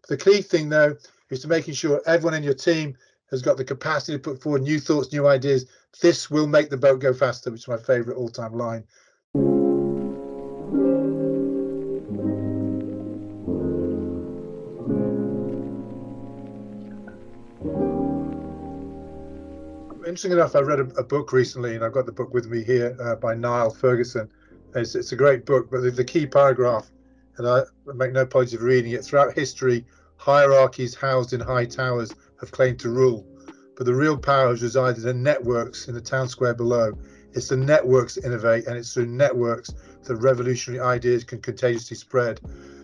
The key thing, though, is to making sure everyone in your team has got the capacity to put forward new thoughts, new ideas. This will make the boat go faster, which is my favorite all-time line. Interesting enough, I read a book recently, and I've got the book with me here by Niall Ferguson. It's a great book, but the key paragraph, and I make no apology for reading it, throughout history, hierarchies housed in high towers have claimed to rule, but the real power has resided in networks in the town square below. It's the networks that innovate, and it's through networks that revolutionary ideas can contagiously spread.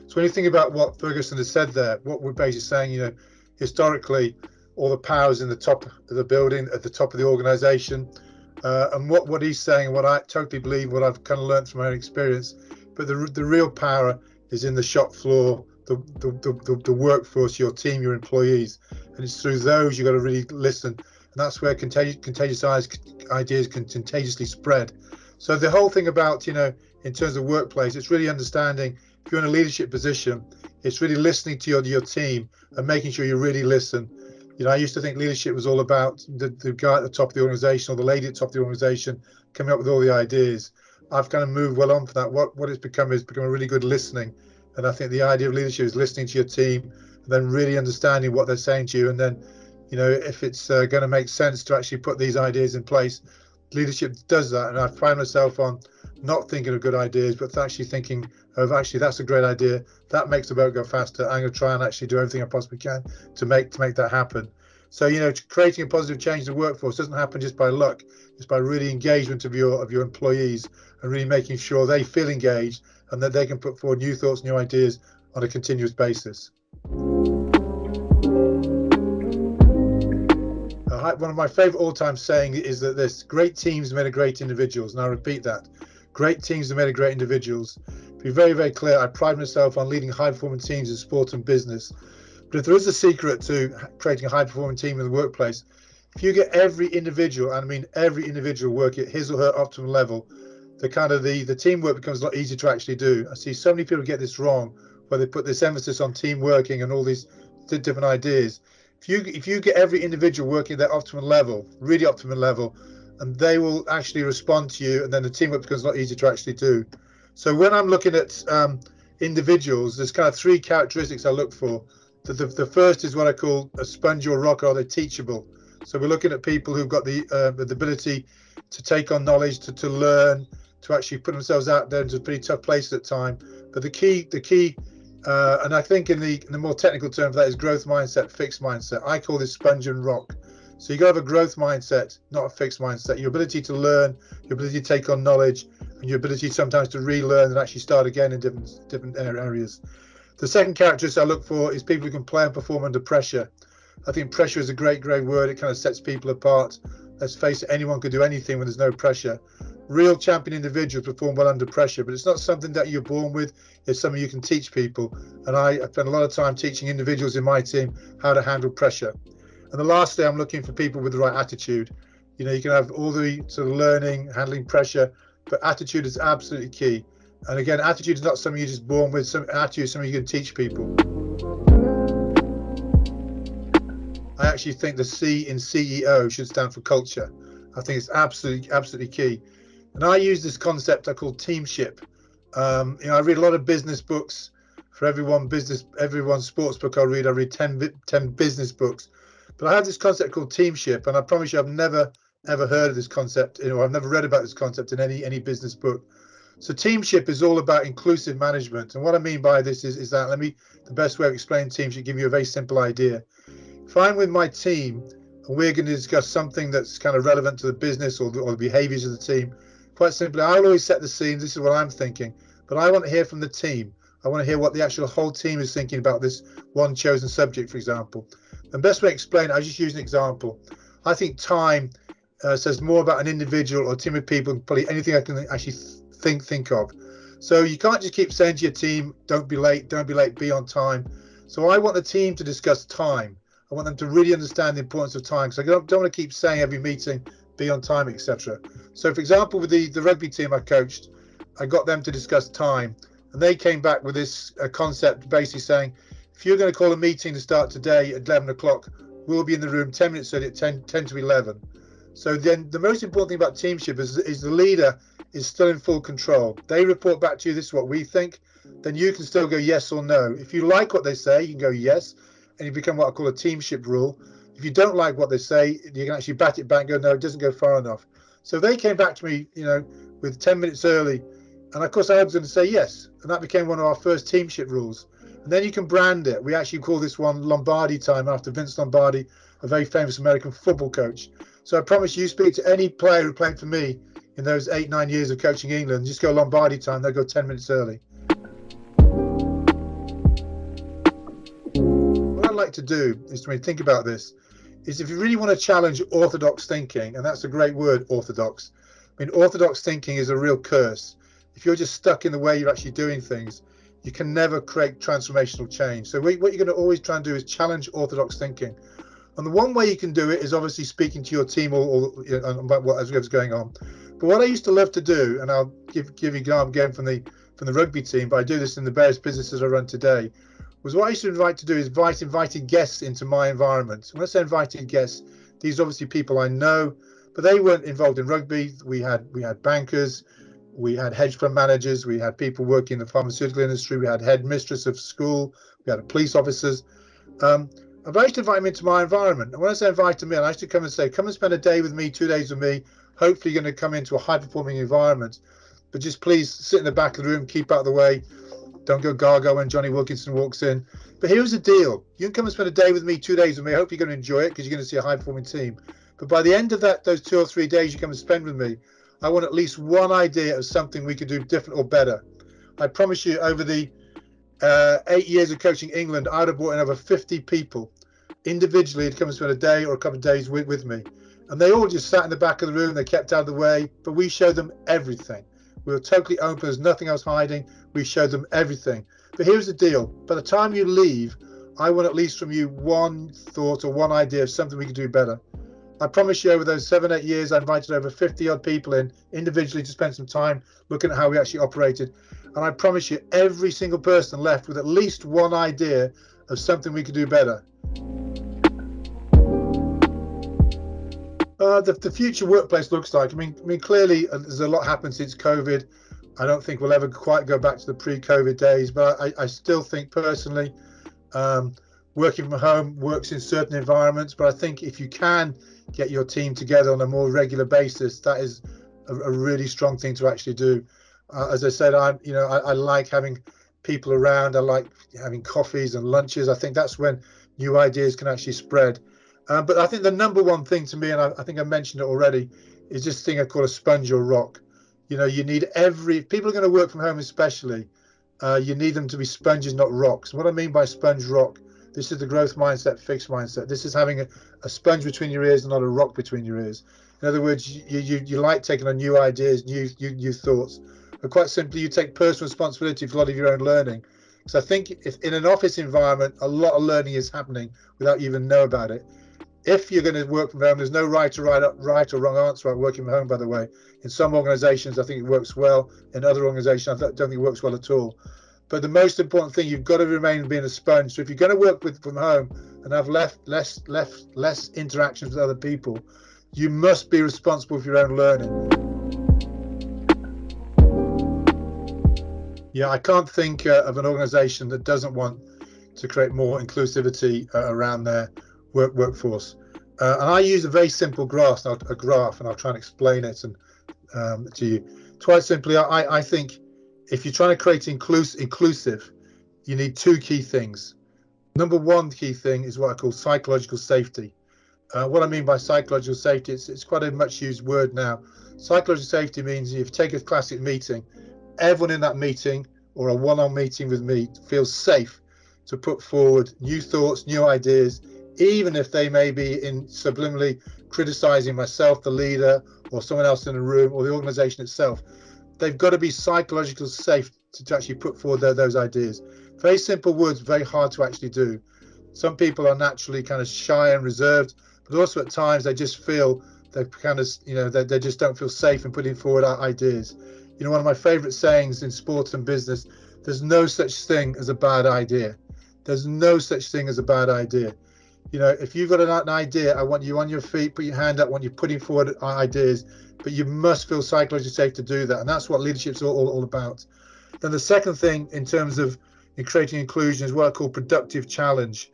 So when you think about what Ferguson has said there, what we're basically saying, you know, historically, all the powers in the top of the building, at the top of the organization, and what he's saying, and what I totally believe, what I've kind of learned from my own experience, but the real power is in the shop floor, the workforce, your team, your employees, and it's through those you've got to really listen, and that's where contagious ideas can contagiously spread. So the whole thing about, you know, in terms of workplace, it's really understanding if you're in a leadership position, it's really listening to your team and making sure you really listen. You know, I used to think leadership was all about the guy at the top of the organization or the lady at the top of the organization coming up with all the ideas. I've kind of moved well on for that. What it's become is become a really good listening. And I think the idea of leadership is listening to your team and then really understanding what they're saying to you. And then, you know, if it's going to make sense to actually put these ideas in place, leadership does that. And I find myself on not thinking of good ideas, but actually thinking of, actually, that's a great idea. That makes the boat go faster. I'm going to try and actually do everything I possibly can to make that happen. So, you know, creating a positive change in the workforce doesn't happen just by luck. It's by really engagement of your employees and really making sure they feel engaged and that they can put forward new thoughts, new ideas on a continuous basis. One of my favorite all-time sayings is that this: great teams are made of great individuals. And I repeat that. Great teams are made of great individuals. To be very, very clear, I pride myself on leading high-performing teams in sport and business. But if there is a secret to creating a high-performing team in the workplace, if you get every individual, and I mean every individual, work at his or her optimal level, the teamwork becomes a lot easier to actually do. I see so many people get this wrong, where they put this emphasis on team working and all these different ideas. If you get every individual working at their optimal level, really optimal level, and they will actually respond to you, and then the teamwork becomes a lot easier to actually do. So when I'm looking at individuals, there's kind of three characteristics I look for. The first is what I call a sponge or rock. Are they teachable? So we're looking at people who've got the ability to take on knowledge, to learn, to actually put themselves out there into pretty tough places at time. But the key, and I think in the more technical term for that is growth mindset, fixed mindset. I call this sponge and rock. So you got to have a growth mindset, not a fixed mindset. Your ability to learn, your ability to take on knowledge, and your ability sometimes to relearn and actually start again in different areas. The second characteristic I look for is people who can play and perform under pressure. I think pressure is a great word. It kind of sets people apart. Let's face it, anyone can do anything when there's no pressure. Real champion individuals perform well under pressure, but it's not something that you're born with. It's something you can teach people. And I spend a lot of time teaching individuals in my team how to handle pressure. And the last thing, I'm looking for people with the right attitude. You know, you can have all the sort of learning, handling pressure, but attitude is absolutely key. And again, attitude is not something you're just born with. Attitude is something you can teach people. I actually think the C in CEO should stand for culture. I think it's absolutely key. And I use this concept I call teamship. You know, I read a lot of business books. For everyone's sports book I read 10 business books. But I have this concept called teamship, and I promise you I've never ever heard of this concept. You know, I've never read about this concept in any business book. So teamship is all about inclusive management. And what I mean by this is that the best way of explaining teamship, give you a very simple idea. If I'm with my team and we're going to discuss something that's kind of relevant to the business or the behaviors of the team, quite simply, I'll always set the scene. This is what I'm thinking, but I want to hear from the team. I want to hear what the actual whole team is thinking about this one chosen subject, for example. The best way to explain it, I just use an example. I think time says more about an individual or a team of people than probably anything I can actually think of. So you can't just keep saying to your team, don't be late, be on time. So I want the team to discuss time. I want them to really understand the importance of time, because I don't want to keep saying every meeting, be on time, etc. So for example, with the rugby team I coached, I got them to discuss time, and they came back with this concept basically saying, if you're going to call a meeting to start today at 11 o'clock, we'll be in the room 10 minutes early at 10 to 11. So then the most important thing about teamship is the leader is still in full control. They report back to you, this is what we think. Then you can still go yes or no. If you like what they say, you can go yes, and you become what I call a teamship rule. If you don't like what they say, you can actually bat it back and go, no, it doesn't go far enough. So they came back to me, with 10 minutes early. And of course I was going to say yes. And that became one of our first teamship rules. And then you can brand it. We actually call this one Lombardi time, after Vince Lombardi, a very famous American football coach. So I promise you, speak to any player who played for me in those 8-9 years of coaching England, just go Lombardi time, they'll go 10 minutes early. What I'd like to do is to think about this, is if you really want to challenge orthodox thinking, and that's a great word, orthodox. I mean, orthodox thinking is a real curse. If you're just stuck in the way you're actually doing things, you can never create transformational change. So what you're going to always try and do is challenge orthodox thinking. And the one way you can do it is obviously speaking to your team or about what's going on. But what I used to love to do, and I'll give you an example again from the rugby team, but I do this in the various businesses I run today, was what I used to invite to do is invited guests into my environment. When I say invited guests, these are obviously people I know, but they weren't involved in rugby. We had bankers, we had hedge fund managers, we had people working in the pharmaceutical industry, we had headmistress of school, we had police officers. I used to invite them into my environment. And when I say invite them in, I used to come and say, come and spend a day with me, 2 days with me. Hopefully you're going to come into a high-performing environment. But just please sit in the back of the room, keep out of the way. Don't go gaga when Johnny Wilkinson walks in. But here's the deal. You can come and spend a day with me, 2 days with me. I hope you're going to enjoy it because you're going to see a high-performing team. But by the end of those 2 or 3 days you come and spend with me, I want at least one idea of something we could do different or better. I promise you, over the 8 years of coaching England, I'd have brought in over 50 people individually to come and spend a day or a couple of days with me. And they all just sat in the back of the room, they kept out of the way, but we showed them everything. We were totally open, there's nothing else hiding. We showed them everything. But here's the deal. By the time you leave, I want at least from you one thought or one idea of something we could do better. I promise you, over those 7-8 years, I invited over 50 odd people in individually to spend some time looking at how we actually operated. And I promise you, every single person left with at least one idea of something we could do better. The future workplace looks like, I mean, clearly there's a lot happened since COVID. I don't think we'll ever quite go back to the pre-COVID days, but I still think personally, working from home works in certain environments. But I think if you can get your team together on a more regular basis, that is a really strong thing to actually do. As I said, I like having people around. I like having coffees and lunches. I think that's when new ideas can actually spread. But I think the number one thing to me, and I think I mentioned it already, is this thing I call a sponge or rock. You need if people are going to work from home especially, you need them to be sponges, not rocks. What I mean by sponge rock, this is the growth mindset, fixed mindset. This is having a sponge between your ears and not a rock between your ears. In other words, you like taking on new ideas, new thoughts. But quite simply, you take personal responsibility for a lot of your own learning. Because I think if in an office environment, a lot of learning is happening without you even know about it. If you're going to work from home, there's no right or wrong answer about working from home, by the way. In some organizations, I think it works well. In other organizations, I don't think it works well at all. But the most important thing, you've got to remain being a sponge. So if you're going to work from home and have less interactions with other people, you must be responsible for your own learning. Yeah, I can't think of an organization that doesn't want to create more inclusivity around their workforce. And I use a very simple graph, and I'll try and explain it to you. Quite simply, I think if you're trying to create inclusive, you need two key things. Number one key thing is what I call psychological safety. What I mean by psychological safety, it's quite a much used word now. Psychological safety means if you take a classic meeting, everyone in that meeting or a one-on meeting with me feels safe to put forward new thoughts, new ideas, even if they may be in subliminally criticizing myself, the leader, or someone else in the room, or the organization itself. They've got to be psychologically safe to actually put forward those ideas. Very simple words, very hard to actually do. Some people are naturally kind of shy and reserved, but also at times they just feel they kind of, they just don't feel safe in putting forward ideas. One of my favorite sayings in sport and business, there's no such thing as a bad idea. There's no such thing as a bad idea. You know, if you've got an idea, I want you on your feet, put your hand up when you're putting forward ideas, but you must feel psychologically safe to do that. And that's what leadership's all about. Then the second thing in terms of creating inclusion is what I call productive challenge.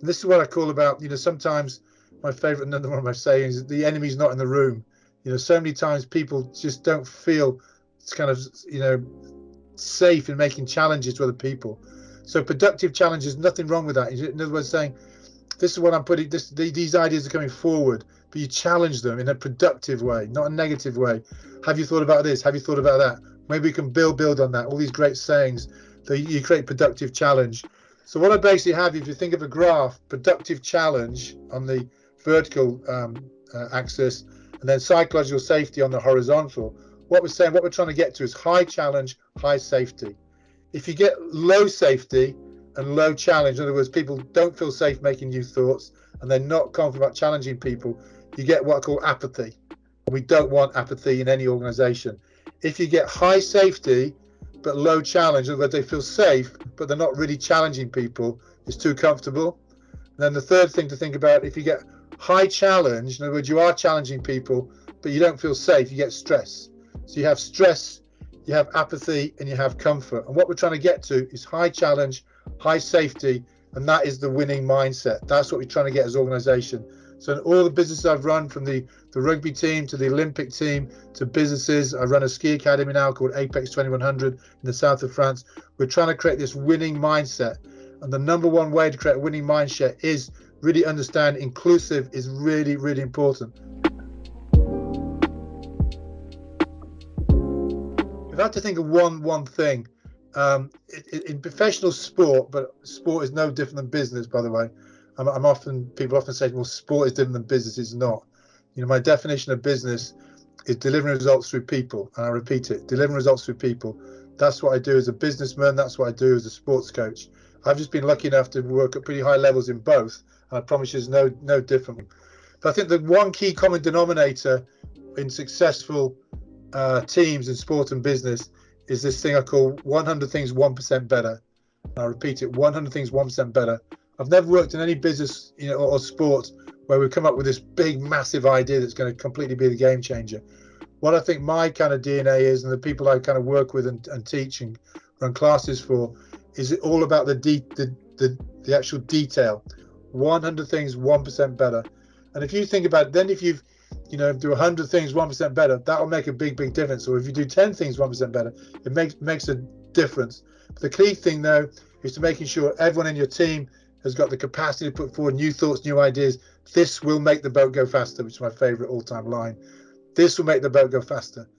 This is what I call about, you know, sometimes my favorite, another one of my sayings is the enemy's not in the room. You know, so many times people just don't feel it's kind of, you know, safe in making challenges to other people. So productive challenge, is nothing wrong with that. In other words, saying, this is what I'm putting, these ideas are coming forward, but you challenge them in a productive way, not a negative way. Have you thought about this? Have you thought about that? Maybe we can build on that. All these great sayings that you create productive challenge. So what I basically have, if you think of a graph, productive challenge on the vertical axis, and then psychological safety on the horizontal. What we're saying, what we're trying to get to is high challenge, high safety. If you get low safety and low challenge, in other words, people don't feel safe making new thoughts and they're not confident about challenging people, you get what I call apathy. We don't want apathy in any organization. If you get high safety but low challenge, in other words, they feel safe but they're not really challenging people, it's too comfortable. And then the third thing to think about, if you get high challenge, in other words, you are challenging people but you don't feel safe, you get stress. So you have stress, you have apathy, and you have comfort. And what we're trying to get to is high challenge, high safety, and that is the winning mindset. That's what we're trying to get as an organization. So in all the businesses I've run, from the rugby team to the Olympic team to businesses, I run a ski academy now called Apex 2100 in the south of France. We're trying to create this winning mindset. And the number one way to create a winning mindset is really understand inclusive is really, really important. If I had to think of one thing, in professional sport, but sport is no different than business, by the way. People often say, well, sport is different than business. It's not. You know, my definition of business is delivering results through people. And I repeat it, delivering results through people. That's what I do as a businessman. That's what I do as a sports coach. I've just been lucky enough to work at pretty high levels in both. And I promise you there's no different. But I think the one key common denominator in successful teams in sport and business is this thing I call 100 things 1% better. And I repeat it, 100 things 1% better. I've never worked in any business, you know, or sport where we've come up with this big, massive idea that's going to completely be the game changer. What I think my kind of DNA is, and the people I kind of work with and teach and run classes for, is it all about the actual detail. 100 things 1% better. And if you think about it, then if you've, you know, do 100 things 1% better, that will make a big difference. Or if you do 10 things 1% better, it makes a difference. But the key thing though is to making sure everyone in your team has got the capacity to put forward new thoughts, new ideas. This will make the boat go faster, which is my favorite all-time line. This will make the boat go faster.